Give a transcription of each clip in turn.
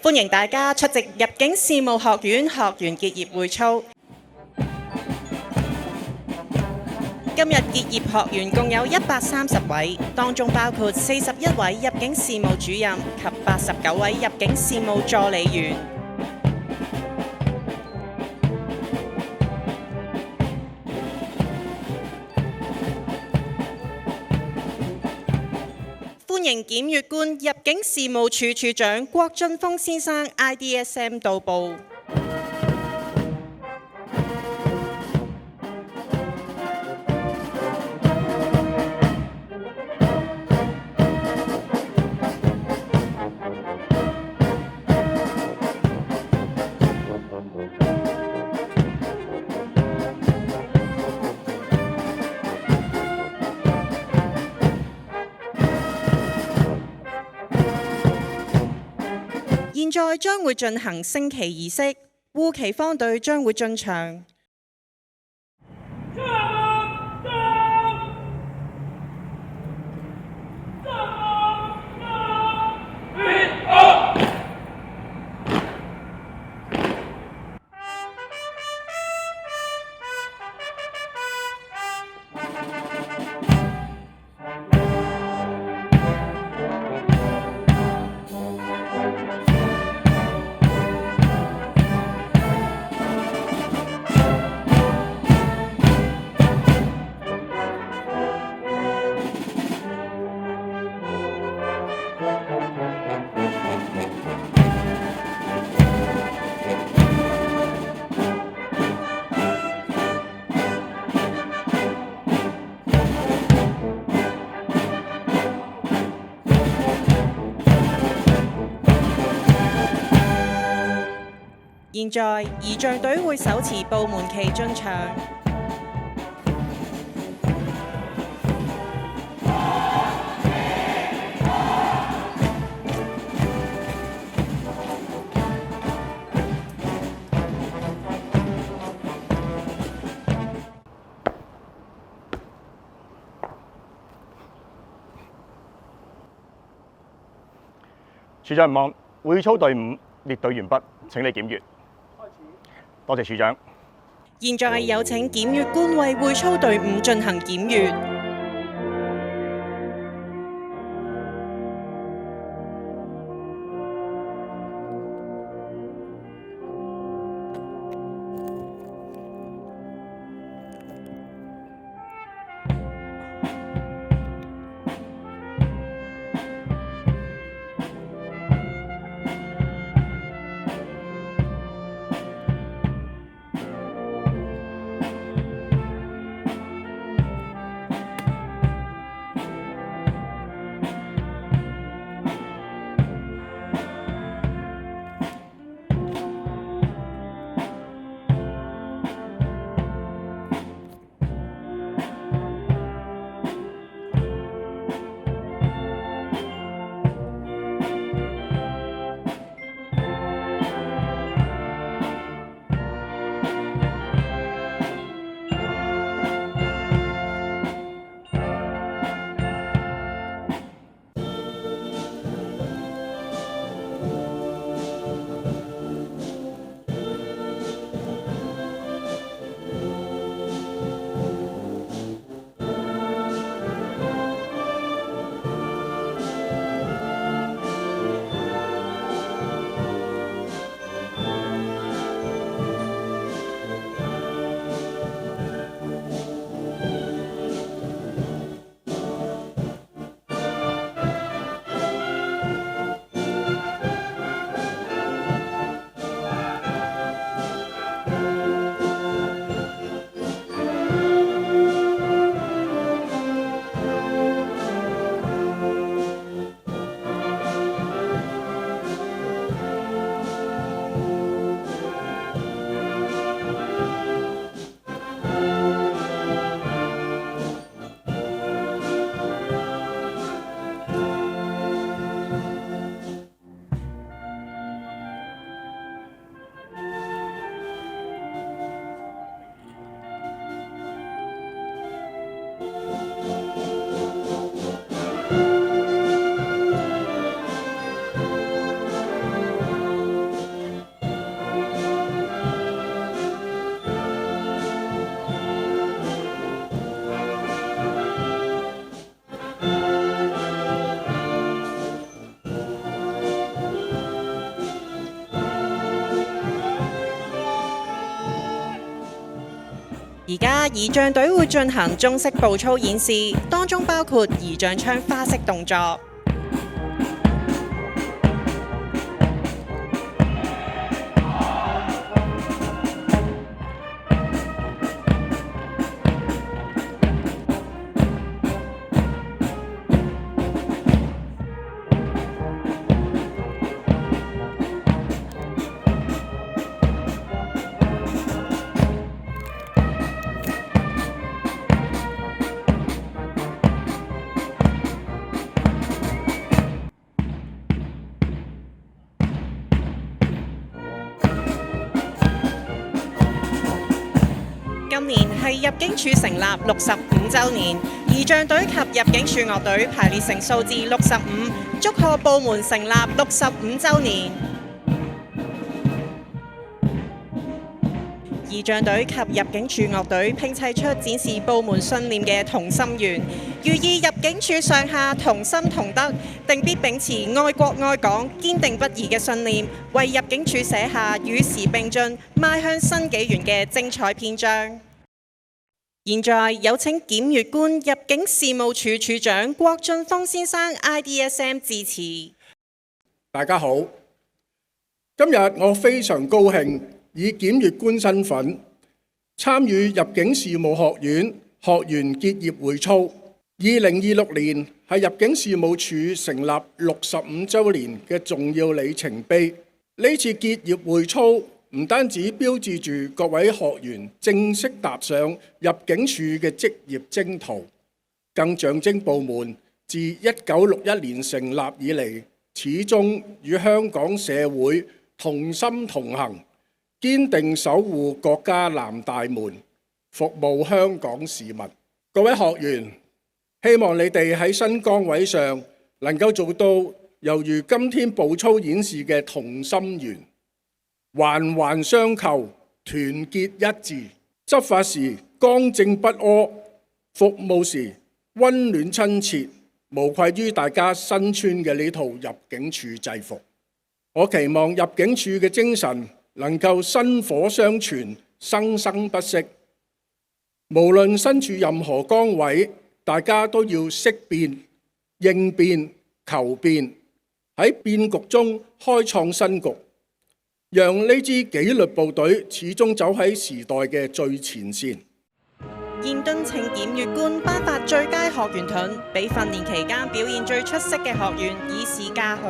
歡迎大家出席入境事務學院學員結業會操。今日結業學員共有130位，當中包括41位入境事務主任及89位入境事務助理員。歡迎檢閱官入境事務處處長郭俊峰先生 IDSM 到埗。現在將會進行升旗儀式，護旗方隊將會進場。現在儀仗隊會手持報門旗進場。處長望會操隊伍列隊完畢，請你檢閱。多謝處長。現在有請檢閱官為會操隊伍進行檢閱。家儀仗隊會進行中式步操演示，當中包括儀仗槍花式動作。今年係入境處成立65週年，儀仗隊及入境處樂隊排列成數字65，祝賀部門成立65週年。儀仗隊及入境處樂隊拼砌出展示部門信念嘅同心圓，寓意入境處上下同心同德，定必秉持愛國愛港、堅定不移嘅信念，為入境處寫下與時並進、邁向新紀元嘅精彩篇章。現在有請檢閱官入境事務處處長郭俊峰先生 IDSM 致辭。大家好，今日我非常高興以檢閱官身份參與入境事務學院學員結業會操。2026年係入境事務處成立65週年嘅重要里程碑。呢次結業會操唔單止標誌住各位學員正式踏上入境處嘅職業征途，更象徵部門自1961年成立以嚟，始終與香港社會同心同行，堅定守護國家南大門，服務香港市民。各位學員，希望你哋喺新崗位上能夠做到猶如今天步操演示嘅同心圓，環環相扣，團結一致。執法時剛正不阿，服務時溫暖親切，無愧於大家身穿嘅呢套入境處制服。我期望入境處嘅精神能夠薪火相傳，生生不息。無論身處任何崗位，大家都要識變、應變、求變，喺變局中開創新局，讓呢支紀律部隊始終走喺時代嘅最前線。現敦請檢閱官頒發最佳學員盾，俾訓練期間表現最出色嘅學員，以示嘉許。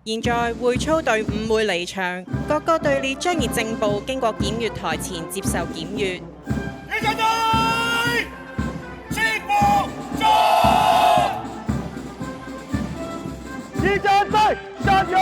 現在會操隊伍會離場，各個隊列將以正步經過檢閱台前接受檢閱。儀仗隊，切步進！儀仗隊，加油！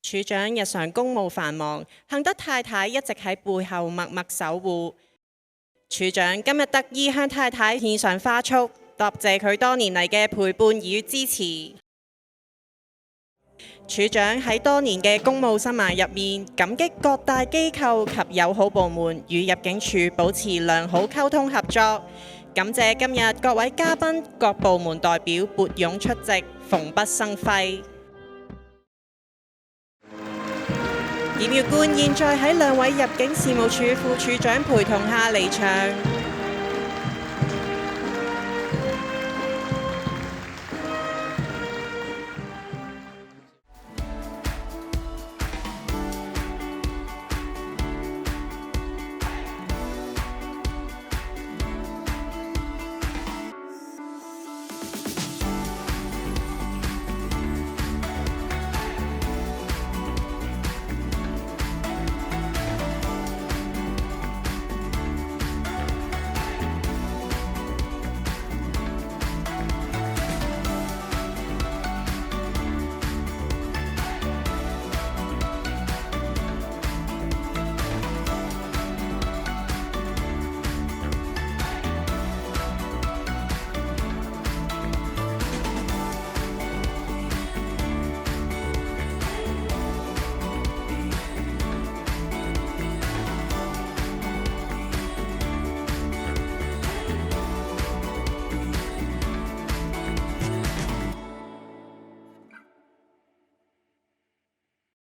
處長日常公務繁忙，幸得太太一直喺背後默默守護。處長今日特意向太太獻上花束，答謝佢多年嚟嘅陪伴與支持。處長喺多年嘅公務生涯入面，感激各大機構及友好部門與入境處保持良好溝通合作。感謝今日各位嘉賓、各部門代表撥冗出席，蓬蓽生輝。檢閱官現在喺兩位入境事務處副處長陪同下離場。